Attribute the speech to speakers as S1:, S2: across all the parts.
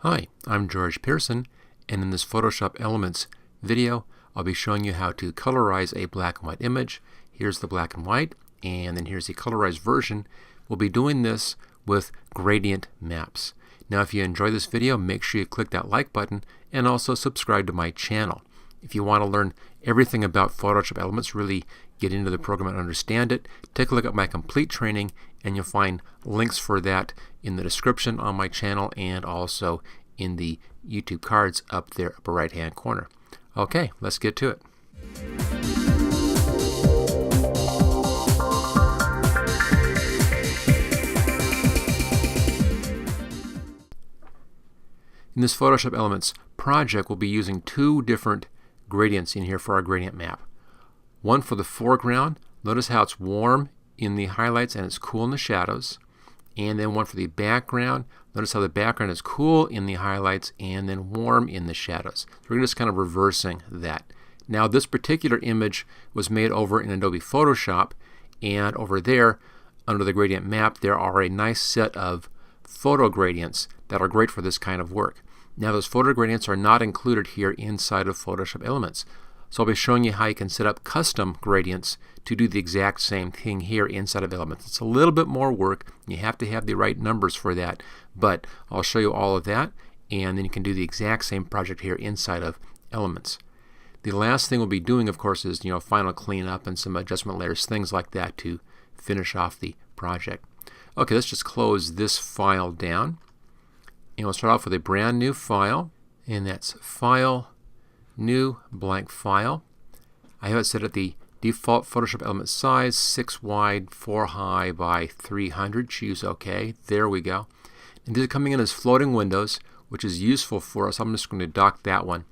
S1: Hi, I'm George Pearson, and in this Photoshop Elements video, I'll be showing you how to colorize a black and white image. Here's the black and white, and then here's the colorized version. We'll be doing this with gradient maps. Now, if you enjoy this video, make sure you click that like button and also subscribe to my channel. If you want to learn everything about Photoshop Elements, really get into the program and understand it, take a look at my complete training, and you'll find links for that in the description on my channel and also in the YouTube cards up there upper right hand corner. Okay, let's get to it. In this Photoshop Elements project, we'll be using two different gradients in here for our gradient map. One for the foreground. Notice how it's warm in the highlights and it's cool in the shadows. And then one for the background. Notice how the background is cool in the highlights and then warm in the shadows. So we're just kind of reversing that. Now, this particular image was made over in Adobe Photoshop, and over there under the gradient map there are a nice set of photo gradients that are great for this kind of work. Now, those photo gradients are not included here inside of Photoshop Elements. So I'll be showing you how you can set up custom gradients to do the exact same thing here inside of Elements. It's a little bit more work. You have to have the right numbers for that, but I'll show you all of that, and then you can do the exact same project here inside of Elements. The last thing we'll be doing, of course, is final cleanup and some adjustment layers, things like that to finish off the project. Okay, let's just close this file down, and we'll start off with a brand new file, and that's File, New, Blank File. I have it set at the default Photoshop element size, 6 wide, 4 high by 300. Choose OK. There we go. And these are coming in as floating windows, which is useful for us. I'm just going to dock that one.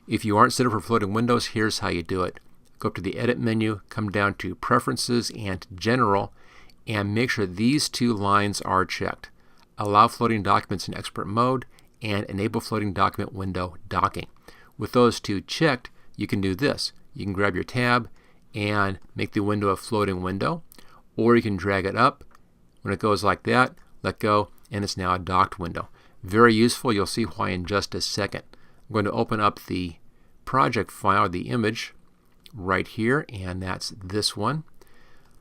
S1: If you aren't set up for floating windows, here's how you do it. Go up to the Edit menu, come down to Preferences and General, and make sure these two lines are checked. Allow floating documents in expert mode and enable floating document window docking. With those two checked, you can do this. You can grab your tab and make the window a floating window, or you can drag it up. When it goes like that, let go, and it's now a docked window. Very useful. You'll see why in just a second. I'm going to open up the project file, the image, right here, and that's this one.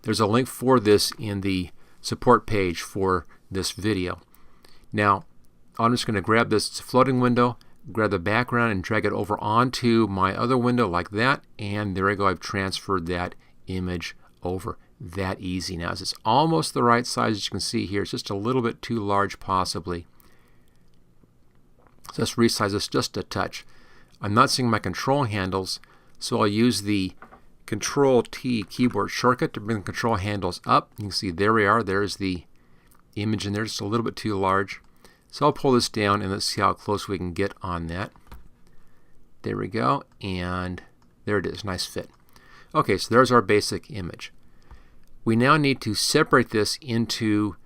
S1: There's a link for this in the support page for this video. Now, I'm just going to grab this floating window, grab the background and drag it over onto my other window like that, and there we go. I've transferred that image over. That easy. Now, it's almost the right size, as you can see here. It's just a little bit too large possibly. So let's resize this just a touch. I'm not seeing my control handles, so I'll use the Control T keyboard shortcut to bring the control handles up. You can see there we are. There's the image in there, just a little bit too large. So I'll pull this down and let's see how close we can get on that. There we go, and there it is. Nice fit. Okay, so there's our basic image. We now need to separate this into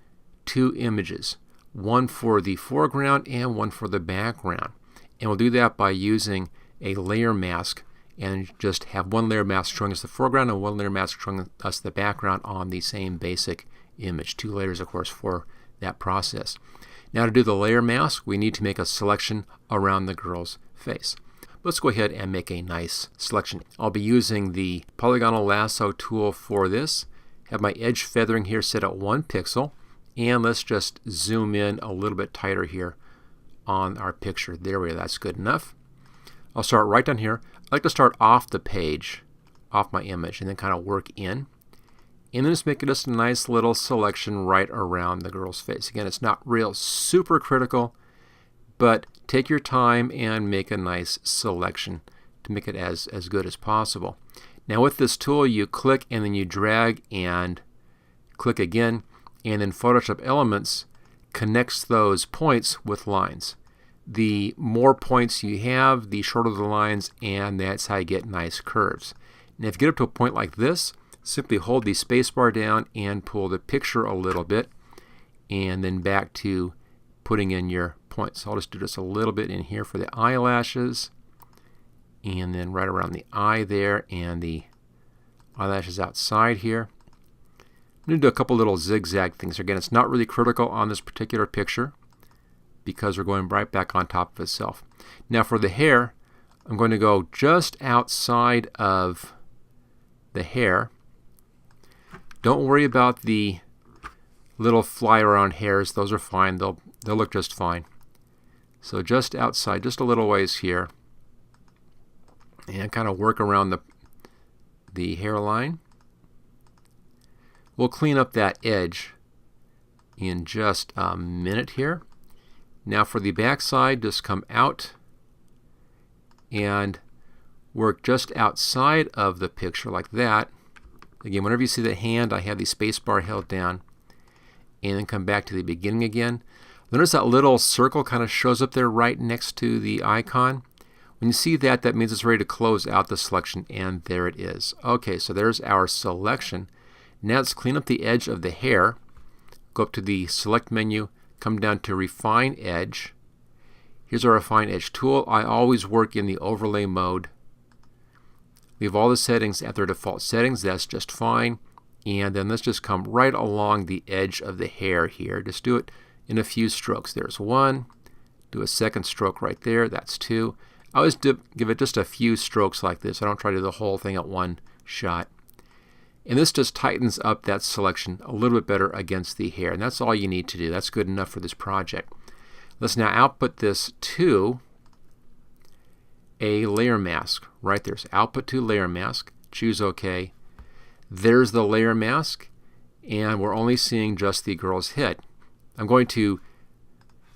S1: two images, one for the foreground and one for the background. And we'll do that by using a layer mask and just have one layer mask showing us the foreground and one layer mask showing us the background on the same basic image. Two layers, of course, for that process. Now, to do the layer mask, we need to make a selection around the girl's face. Let's go ahead and make a nice selection. I'll be using the polygonal lasso tool for this. Have my edge feathering here set at 1 pixel, and let's just zoom in a little bit tighter here on our picture. There we go. That's good enough. I'll start right down here. I like to start off the page, off my image, and then kind of work in. And then just make it just a nice little selection right around the girl's face. Again, it's not real super critical, but take your time and make a nice selection to make it as good as possible. Now, with this tool, you click and then you drag and click again, and then Photoshop Elements connects those points with lines. The more points you have, the shorter the lines, and that's how you get nice curves. Now, if you get up to a point like this, simply hold the spacebar down and pull the picture a little bit, and then back to putting in your points. So I'll just do this a little bit in here for the eyelashes, and then right around the eye there, and the eyelashes outside here. I'm going to do a couple little zigzag things. Again, it's not really critical on this particular picture, because we're going right back on top of itself. Now for the hair, I'm going to go just outside of the hair. Don't worry about the little fly around hairs. Those are fine. They'll look just fine. So just outside, just a little ways here, and kind of work around the hairline. We'll clean up that edge in just a minute here. Now for the back side, just come out and work just outside of the picture like that. Again, whenever you see the hand, I have the space bar held down, and then come back to the beginning again. Notice that little circle kind of shows up there right next to the icon. When you see that, that means it's ready to close out the selection, and there it is. Okay, so there's our selection. Now let's clean up the edge of the hair. Go up to the Select menu, come down to Refine Edge. Here's our Refine Edge tool. I always work in the overlay mode. Leave all the settings at their default settings. That's just fine. And then let's just come right along the edge of the hair here. Just do it in a few strokes. There's one. Do a second stroke right there. That's two. I always give it just a few strokes like this. I don't try to do the whole thing at one shot. And this just tightens up that selection a little bit better against the hair. And that's all you need to do. That's good enough for this project. Let's now output this to a layer mask right there. So output to layer mask. Choose OK. There's the layer mask. And we're only seeing just the girl's head. I'm going to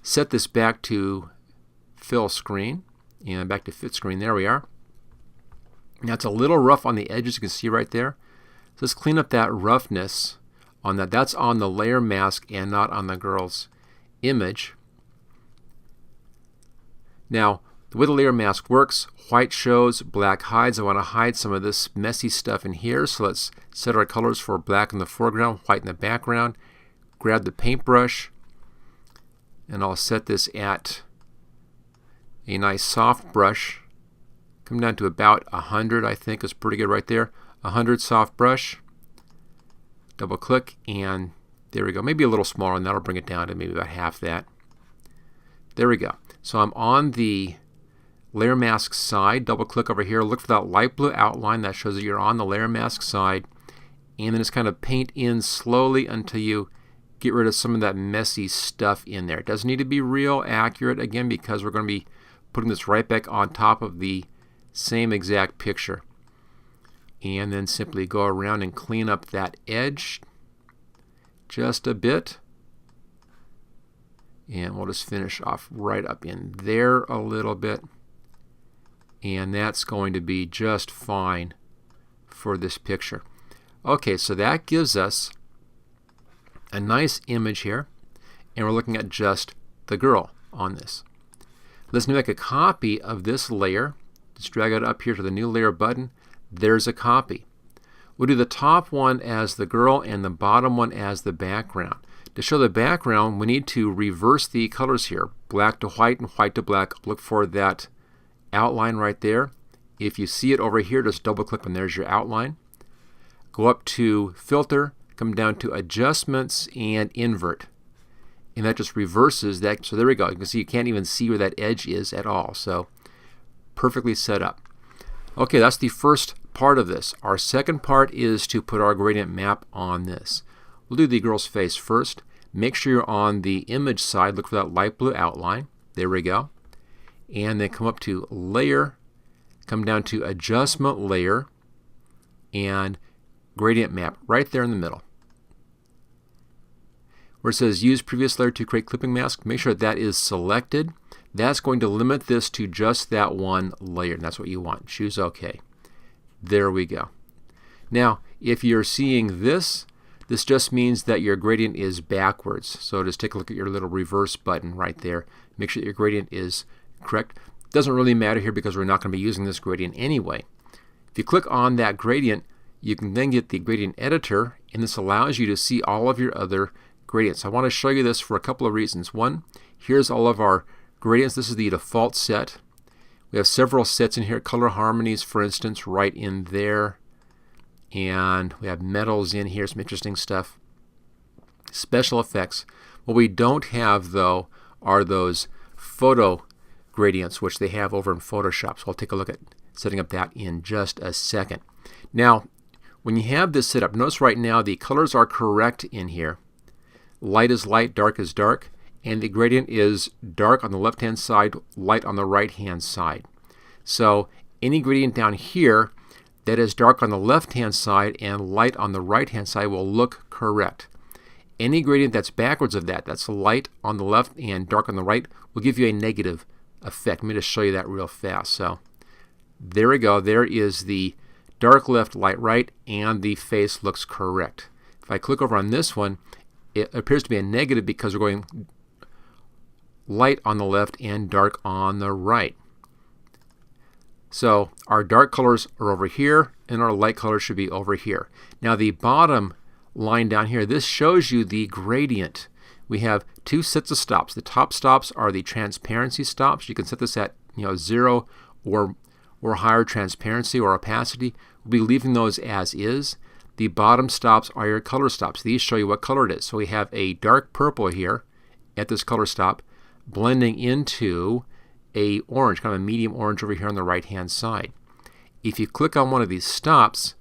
S1: set this back to fill screen. And back to fit screen. There we are. Now it's a little rough on the edges. You can see right there. So let's clean up that roughness on that. That's on the layer mask and not on the girl's image. Now, the way the layer mask works, white shows, black hides. I want to hide some of this messy stuff in here. So let's set our colors for black in the foreground, white in the background. Grab the paintbrush, and I'll set this at a nice soft brush. Come down to about 100, I think is pretty good right there. 100 soft brush. Double click, and there we go. Maybe a little smaller, and that'll bring it down to maybe about half that. There we go. So I'm on the layer mask side. Double click over here. Look for that light blue outline. That shows that you're on the layer mask side. And then just kind of paint in slowly until you get rid of some of that messy stuff in there. It doesn't need to be real accurate, again, because we're going to be putting this right back on top of the same exact picture. And then simply go around and clean up that edge just a bit. And we'll just finish off right up in there a little bit. And that's going to be just fine for this picture. Okay, so that gives us a nice image here. And we're looking at just the girl on this. Let's make a copy of this layer. Just drag it up here to the new layer button. There's a copy. We'll do the top one as the girl and the bottom one as the background. To show the background, we need to reverse the colors here. Black to white and white to black. Look for that outline right there. If you see it over here, just double click and there's your outline. Go up to Filter, come down to Adjustments and Invert. And that just reverses that. So there we go. You can see you can't even see where that edge is at all. So perfectly set up. Okay, that's the first part of this. Our second part is to put our gradient map on this. We'll do the girl's face first. Make sure you're on the image side. Look for that light blue outline. There we go. And then come up to Layer, come down to Adjustment Layer, and Gradient Map right there in the middle. Where it says Use Previous Layer to create clipping mask, make sure that is selected. That's going to limit this to just that one layer, and that's what you want. Choose OK. There we go. Now, if you're seeing this, this just means that your gradient is backwards. So just take a look at your little reverse button right there. Make sure that your gradient is correct. It doesn't really matter here because we're not going to be using this gradient anyway. If you click on that gradient, you can then get the gradient editor, and this allows you to see all of your other gradients. I want to show you this for a couple of reasons. One, here's all of our gradients. This is the default set. We have several sets in here. Color harmonies, for instance, right in there. And we have metals in here, some interesting stuff. Special effects. What we don't have, though, are those photo gradients, which they have over in Photoshop. So I'll take a look at setting up that in just a second. Now, when you have this set up, notice right now the colors are correct in here. Light is light, dark is dark, and the gradient is dark on the left-hand side, light on the right-hand side. So any gradient down here that is dark on the left-hand side and light on the right-hand side will look correct. Any gradient that's backwards of that, that's light on the left and dark on the right, will give you a negative effect. Let me just show you that real fast. So there we go. There is the dark left, light right, and the face looks correct. If I click over on this one, it appears to be a negative because we're going light on the left and dark on the right. So our dark colors are over here and our light colors should be over here. Now the bottom line down here, this shows you the gradient. We have two sets of stops. The top stops are the transparency stops. You can set this at 0 or higher transparency or opacity. We'll be leaving those as is. The bottom stops are your color stops. These show you what color it is. So we have a dark purple here at this color stop blending into a orange, kind of a medium orange over here on the right-hand side. If you click on one of these stops,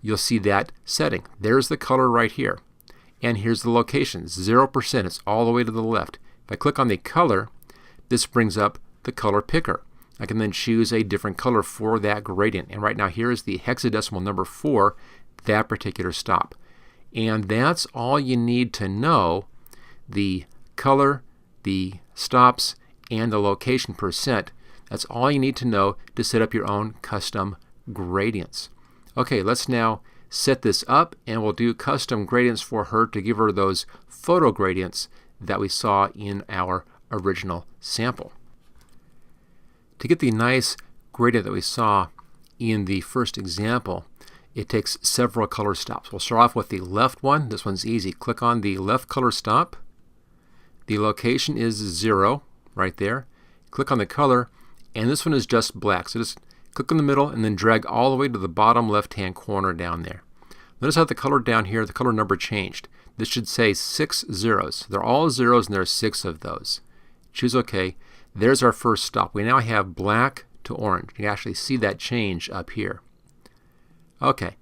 S1: you'll see that setting. There's the color right here. And here's the location, 0%. It's all the way to the left. If I click on the color, this brings up the color picker. I can then choose a different color for that gradient. And right now here is the hexadecimal number for that particular stop. And that's all you need to know: the color, the stops, and the location percent. That's all you need to know to set up your own custom gradients. Okay, let's now set this up, and we'll do custom gradients for her to give her those photo gradients that we saw in our original sample. To get the nice gradient that we saw in the first example, it takes several color stops. We'll start off with the left one. This one's easy. Click on the left color stop. The location is 0 right there. Click on the color, and this one is just black. So just click in the middle and then drag all the way to the bottom left-hand corner down there. Notice how the color down here, the color number changed. This should say 6 zeros. They're all zeros and there are 6 of those. Choose OK. There's our first stop. We now have black to orange. You can actually see that change up here. Okay.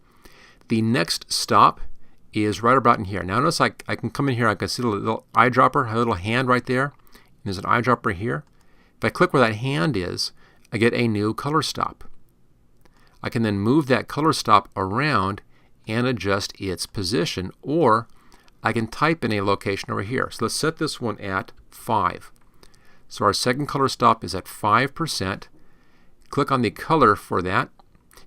S1: The next stop is right about in here. Now notice I can come in here. I can see a little eyedropper, a little hand right there. There's an eyedropper here. If I click where that hand is, I get a new color stop. I can then move that color stop around and adjust its position, or I can type in a location over here. So let's set this one at 5. So our second color stop is at 5%. Click on the color for that.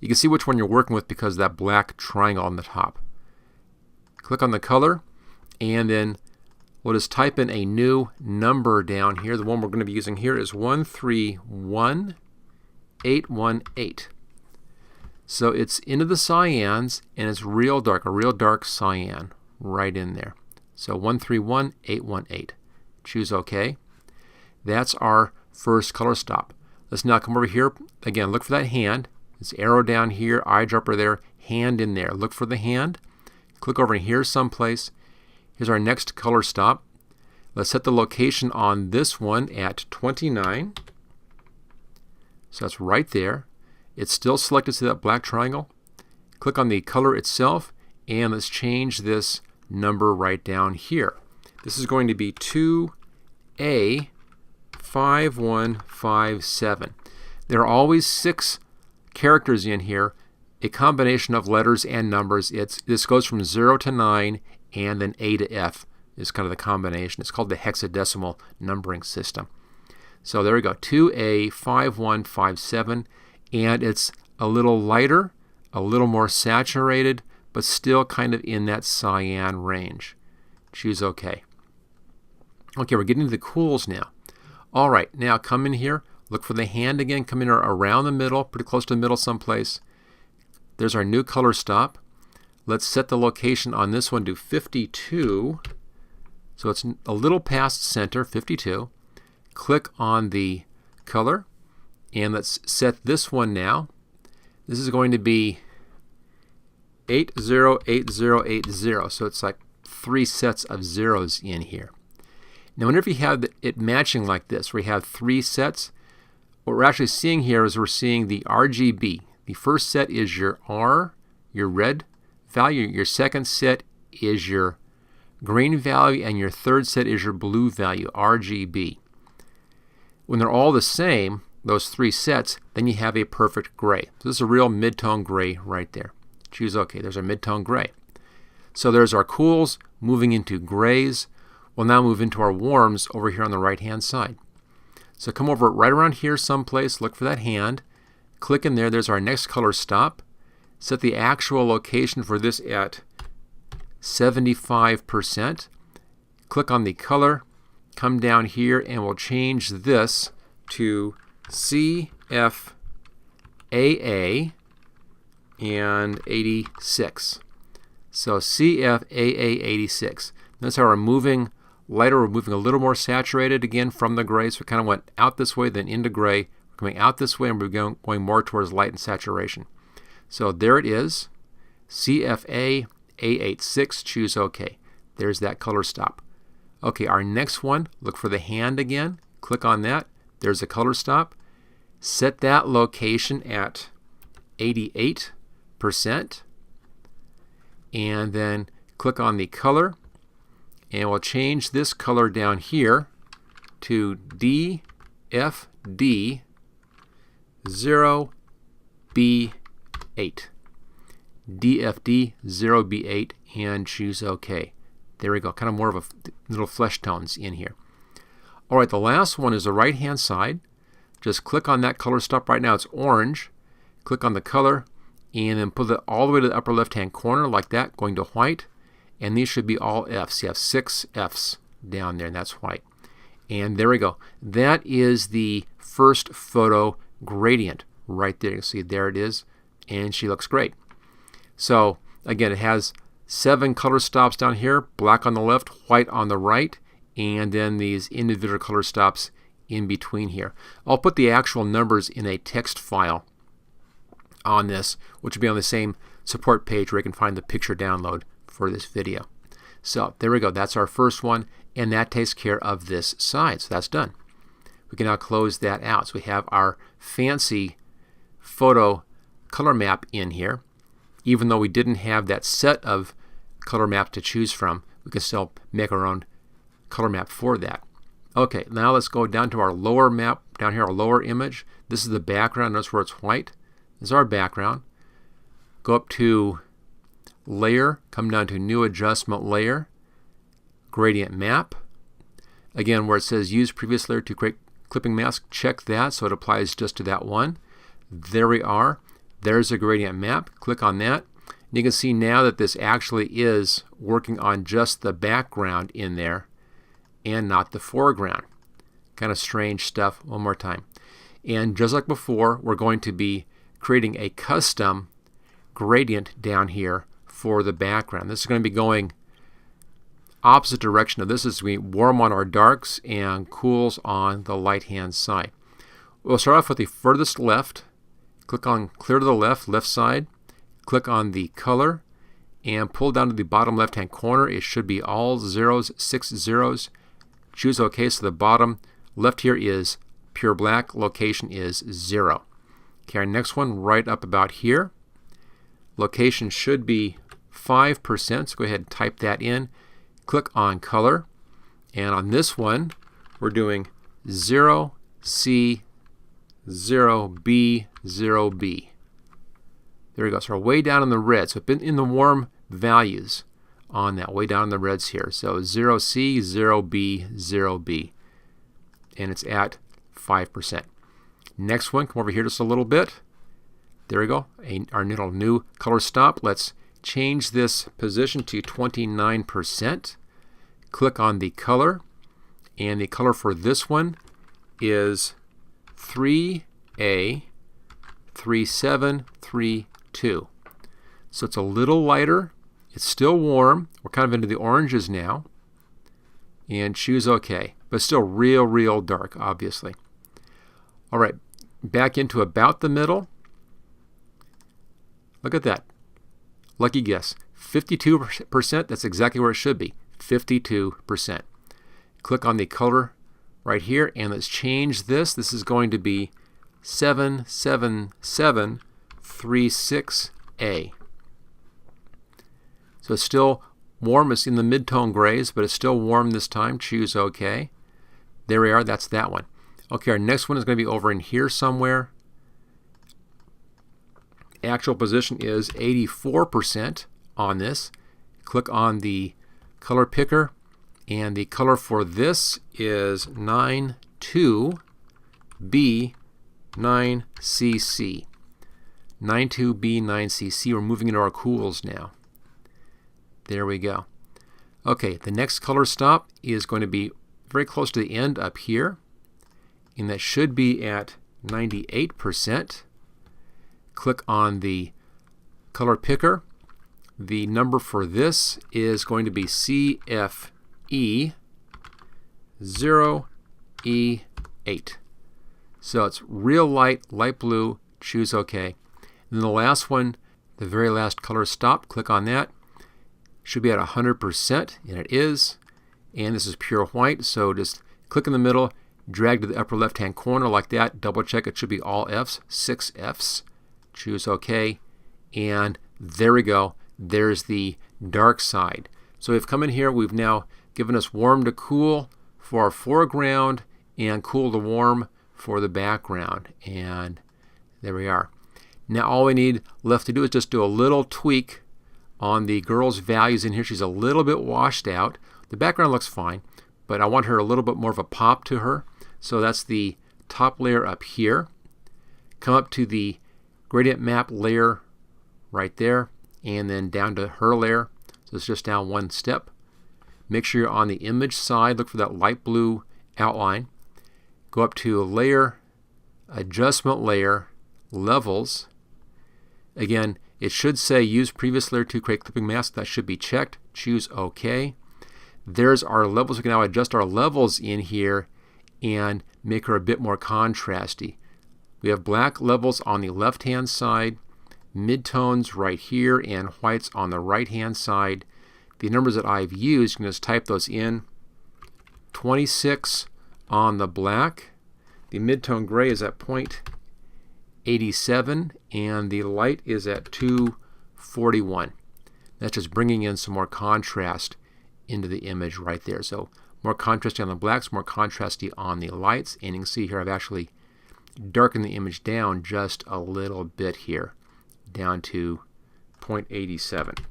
S1: You can see which one you're working with because of that black triangle on the top. Click on the color, and then we'll just type in a new number down here. The one we're going to be using here is 131818. So it's into the cyans, and it's real dark, a real dark cyan right in there. So 131818. Choose OK. That's our first color stop. Let's now come over here. Again, look for that hand. It's arrow down here, eyedropper there, hand in there. Look for the hand. Click over in here someplace. Here's our next color stop. Let's set the location on this one at 29. So that's right there. It's still selected to that black triangle. Click on the color itself, and let's change this number right down here. This is going to be 2A5157. There are always 6 characters in here, a combination of letters and numbers. This goes from 0 to 9, and then A to F is kind of the combination. It's called the hexadecimal numbering system. So there we go, 2A5157, and it's a little lighter, a little more saturated, but still kind of in that cyan range. Choose OK. Okay, we're getting to the cools now. All right, now come in here, look for the hand again, come in around the middle, pretty close to the middle someplace. There's our new color stop. Let's set the location on this one to 52. So it's a little past center, 52. Click on the color, and let's set this one now. This is going to be 808080. So it's like 3 sets of zeros in here. Now whenever you have it matching like this, where you have 3 sets, what we're actually seeing here is we're seeing the RGB. The first set is your R, your red value. Your second set is your green value, and your third set is your blue value, RGB. When they're all the same, those 3 sets, then you have a perfect gray. So this is a real mid-tone gray right there. Choose OK. There's our mid-tone gray. So there's our cools moving into grays. We'll now move into our warms over here on the right-hand side. So come over right around here someplace, look for that hand, click in there, there's our next color stop. Set the actual location for this at 75%. Click on the color, come down here, and we'll change this to CFAA and 86. So CFAA 86. Notice how we're moving lighter, we're moving a little more saturated again from the gray. So we kind of went out this way, then into gray. We're coming out this way, and we're going more towards light and saturation. So there it is, CFA A86, choose OK. There's that color stop. OK, our next one, look for the hand again, click on that, there's a color stop. Set that location at 88%, and then click on the color, and we'll change this color down here to DFD 0B8. DFD 0B8, and choose OK. There we go. Kind of more of a little flesh tones in here. All right, the last one is the right-hand side. Just click on that color stop. Right now it's orange. Click on the color, and then put it all the way to the upper left-hand corner like that, going to white. And these should be all Fs. You have 6 Fs down there, and that's white. And there we go. That is the first photo gradient right there. You can see there it is, and she looks great. So again, it has 7 color stops down here, black on the left, white on the right, and then these individual color stops in between here. I'll put the actual numbers in a text file on this, which will be on the same support page where you can find the picture download for this video. So there we go. That's our first one, and that takes care of this side. So that's done. We can now close that out. So we have our fancy photo color map in here. Even though we didn't have that set of color map to choose from, we can still make our own color map for that. Okay, now let's go down to our lower map, down here, our lower image. This is the background. Notice where it's white. This is our background. Go up to Layer, come down to New Adjustment Layer, Gradient Map. Again, where it says Use Previous Layer to create clipping mask, check that so it applies just to that one. There we are. There's a gradient map. Click on that. And you can see now that this actually is working on just the background in there and not the foreground. Kind of strange stuff. One more time. And just like before, we're going to be creating a custom gradient down here for the background. This is going to be going opposite direction of this. Is we warm on our darks and cools on the light hand side. We'll start off with the furthest left. Click on clear to the left, left side. Click on the color and pull down to the bottom left hand corner. It should be all zeros, 6 zeros. Choose OK. So the bottom left here is pure black. Location is 0. Okay, our next one right up about here. Location should be 5%. So go ahead and type that in. Click on color. And on this one, we're doing 0C, 0B, 0B. There we go. So we're way down in the red. So it's been in the warm values on that, way down in the reds here. So 0C, 0B, 0B. And it's at 5%. Next one, come over here just a little bit. There we go. Our little new color stop. Let's change this position to 29%. Click on the color. And the color for this one is 3A 3732. So it's a little lighter. It's still warm. We're kind of into the oranges now. And choose OK. But still real dark, obviously. All right, back into about the middle. Look at that. Lucky guess. 52%. That's exactly where it should be. 52%. click on the color right here, and let's change this. This is going to be 77736A. So it's still warm. It's in the mid-tone grays, but it's still warm this time. Choose OK. There we are. That's that one. Okay, our next one is going to be over in here somewhere. Actual position is 84% on this. Click on the color picker, and the color for this is 92B9CC. 92B9CC. We're moving into our cools now. There we go. Okay, the next color stop is going to be very close to the end up here, and that should be at 98%. Click on the color picker. The number for this is going to be CFE0E8. So it's real light blue. Choose OK. And then the last one, the very last color stop, click on that. Should be at 100%, and it is. And this is pure white, so just click in the middle, drag to the upper left-hand corner like that. Double check it should be all Fs, 6 Fs. Choose OK, and there we go. There's the dark side. So we've come in here, we've now given us warm to cool for our foreground and cool to warm for the background. And there we are. Now all we need left to do is just do a little tweak on the girl's values in here. She's a little bit washed out. The background looks fine, but I want her a little bit more of a pop to her. So that's the top layer up here. Come up to the gradient map layer right there, and then down to her layer. So it's just down one step. Make sure you're on the image side. Look for that light blue outline. Go up to Layer, Adjustment Layer, Levels. Again, it should say Use Previous Layer to create clipping mask. That should be checked. Choose OK. There's our levels. We can now adjust our levels in here and make her a bit more contrasty. We have black levels on the left-hand side, midtones right here, and whites on the right-hand side. The numbers that I've used, you can just type those in. 26 on the black. The midtone gray is at 0.87, and the light is at 241. That's just bringing in some more contrast into the image right there. So more contrasty on the blacks, more contrasty on the lights. And you can see here I've actually darkened the image down just a little bit here, down to 0.87.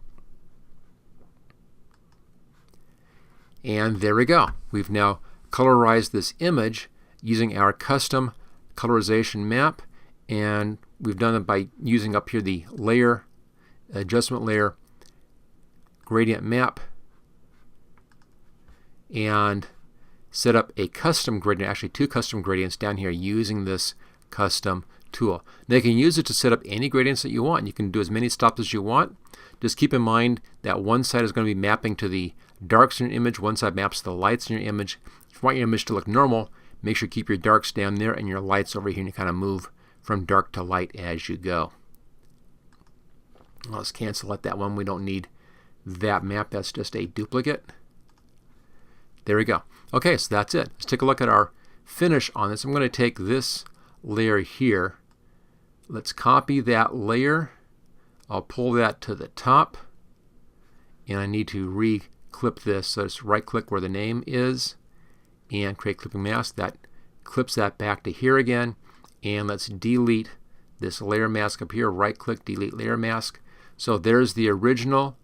S1: And there we go. We've now colorized this image using our custom colorization map, and we've done it by using up here the layer, adjustment layer, gradient map, and set up a custom gradient, actually two custom gradients down here using this custom tool. Now you can use it to set up any gradients that you want. You can do as many stops as you want. Just keep in mind that one side is going to be mapping to the darks in your image, one side maps to the lights in your image. If you want your image to look normal, make sure you keep your darks down there and your lights over here, and you kind of move from dark to light as you go. Let's cancel that one. We don't need that map. That's just a duplicate. There we go. Okay, so that's it. Let's take a look at our finish on this. I'm going to take this layer here. Let's copy that layer. I'll pull that to the top, and I need to re-clip this. So just right-click where the name is and create clipping mask. That clips that back to here again. And let's delete this layer mask up here. Right-click, delete layer mask. So there's the original,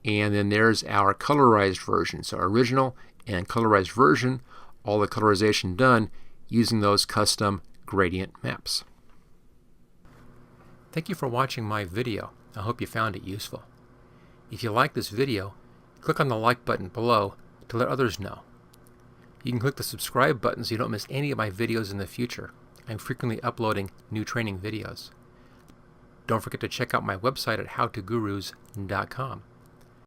S1: and then there's our colorized version. So original and colorized version, all the colorization done using those custom gradient maps. Thank you for watching my video. I hope you found it useful. If you like this video, click on the like button below to let others know. You can click the subscribe button so you don't miss any of my videos in the future. I'm frequently uploading new training videos. Don't forget to check out my website at howtogurus.com.